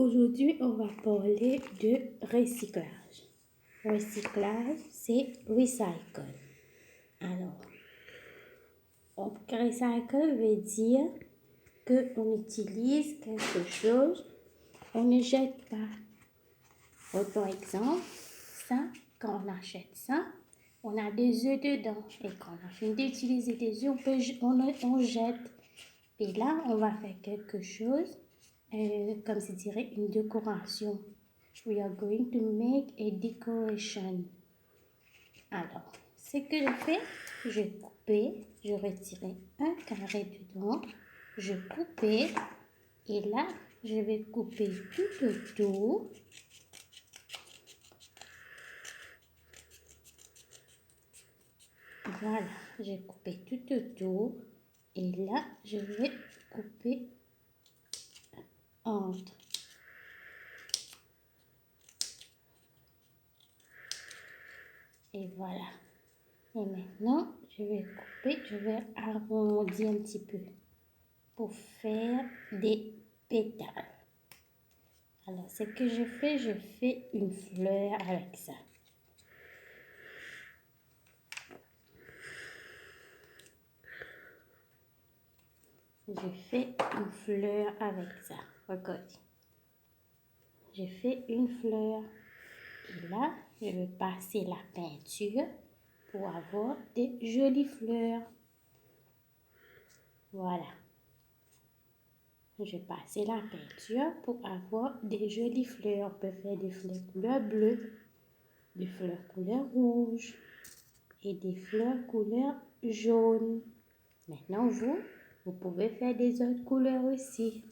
Aujourd'hui, on va parler de recyclage. Recyclage, c'est recycle. Alors, recycle veut dire qu'on utilise quelque chose, on ne jette pas. Par exemple, ça, quand on achète ça, on a des œufs dedans. Et quand on a fini d'utiliser des œufs, on jette. Et là, on va faire quelque chose, comme je dirais, une décoration. We are going to make a decoration. Alors, ce que je fais, je coupais, je retirais un carré dedans, je coupais, et là, je vais couper tout autour. Voilà, j'ai coupé tout autour, et là, je vais couper entre. Et voilà. Et maintenant, je vais couper, je vais arrondir un petit peu pour faire des pétales. Alors, ce que je fais une fleur avec ça. Je fais une fleur avec ça. Regardez. Je fais une fleur. Et là, je vais passer la peinture pour avoir des jolies fleurs. Voilà. Je vais passer la peinture pour avoir des jolies fleurs. On peut faire des fleurs couleur bleue, des fleurs couleur rouge et des fleurs couleur jaune. Maintenant, vous pouvez faire des autres couleurs aussi.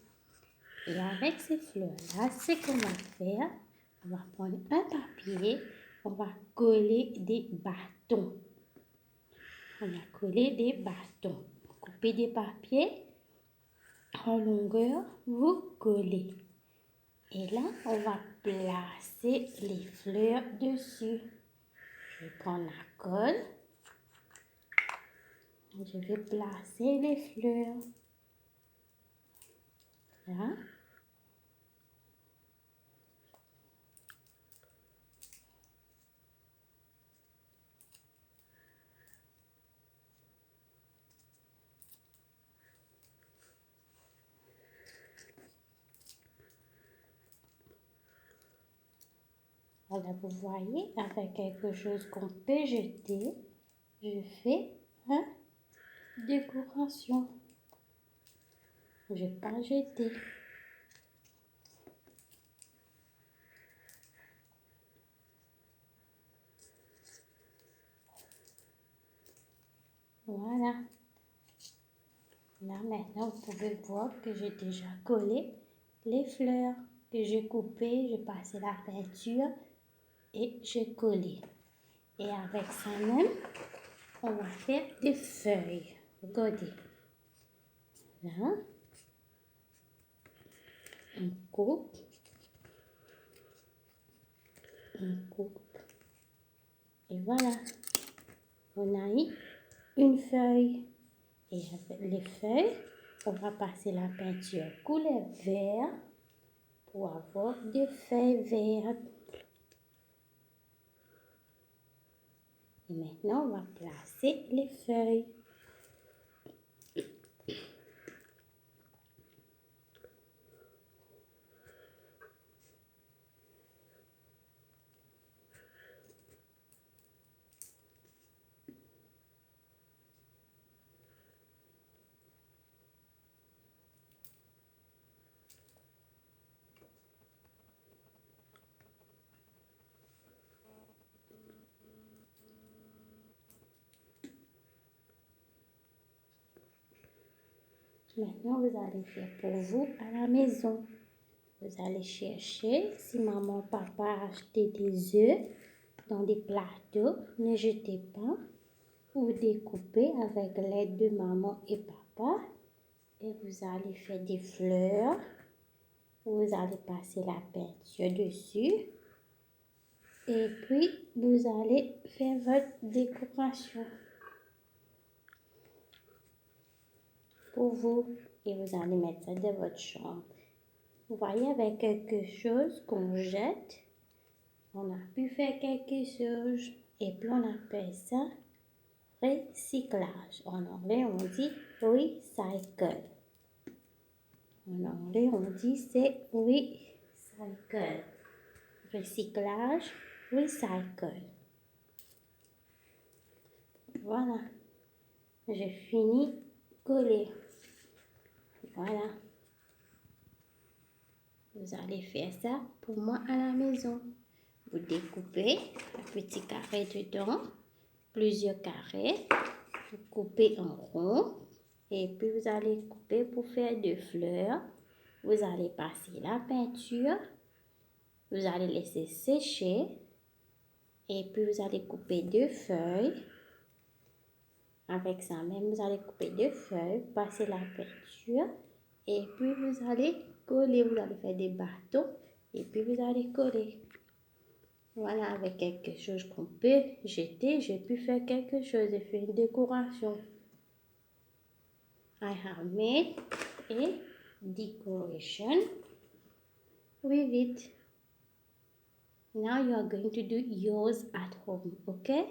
Et avec ces fleurs-là, ce qu'on va faire, on va prendre un papier, on va coller des bâtons. On va coller des bâtons. Couper des papiers en longueur, vous collez. Et là, on va placer les fleurs dessus. Je vais prendre la colle. Je vais placer les fleurs. Là. Voilà, vous voyez, avec quelque chose qu'on peut jeter, je fais une décoration. Je ne vais pas jeter. Voilà. Là, maintenant, vous pouvez voir que j'ai déjà collé les fleurs que j'ai coupées. J'ai passé la peinture et j'ai collé. Et avec ça même, on va faire des feuilles. Regardez. Là, on coupe. On coupe. Et voilà. On a eu une feuille. Et avec les feuilles, on va passer la peinture couleur vert pour avoir des feuilles vertes. Et maintenant, on va placer les feuilles. Maintenant, vous allez faire pour vous à la maison. Vous allez chercher, si maman, papa a acheté des œufs dans des plateaux, ne jetez pas. Vous découpez avec l'aide de maman et papa. Et vous allez faire des fleurs. Vous allez passer la peinture dessus. Et puis, vous allez faire votre décoration pour vous. Et vous allez mettre ça dans votre chambre. Vous voyez, avec quelque chose qu'on jette, on a pu faire quelque chose et puis on appelle ça recyclage. En anglais, on dit recycle. En anglais, on dit c'est recycle. Recyclage, recycle. Voilà. J'ai fini coller. Voilà. Vous allez faire ça pour moi à la maison. Vous découpez un petit carré dedans, plusieurs carrés. Vous coupez en rond et puis vous allez couper pour faire des fleurs. Vous allez passer la peinture. Vous allez laisser sécher et puis vous allez couper deux feuilles. Avec ça même, vous allez couper deux feuilles, passer la peinture et puis vous allez coller. Vous allez faire des bâtons et puis vous allez coller. Voilà, avec quelque chose qu'on peut jeter, j'ai pu faire quelque chose et faire une décoration. I have made a decoration with it. Now you are going to do yours at home, okay?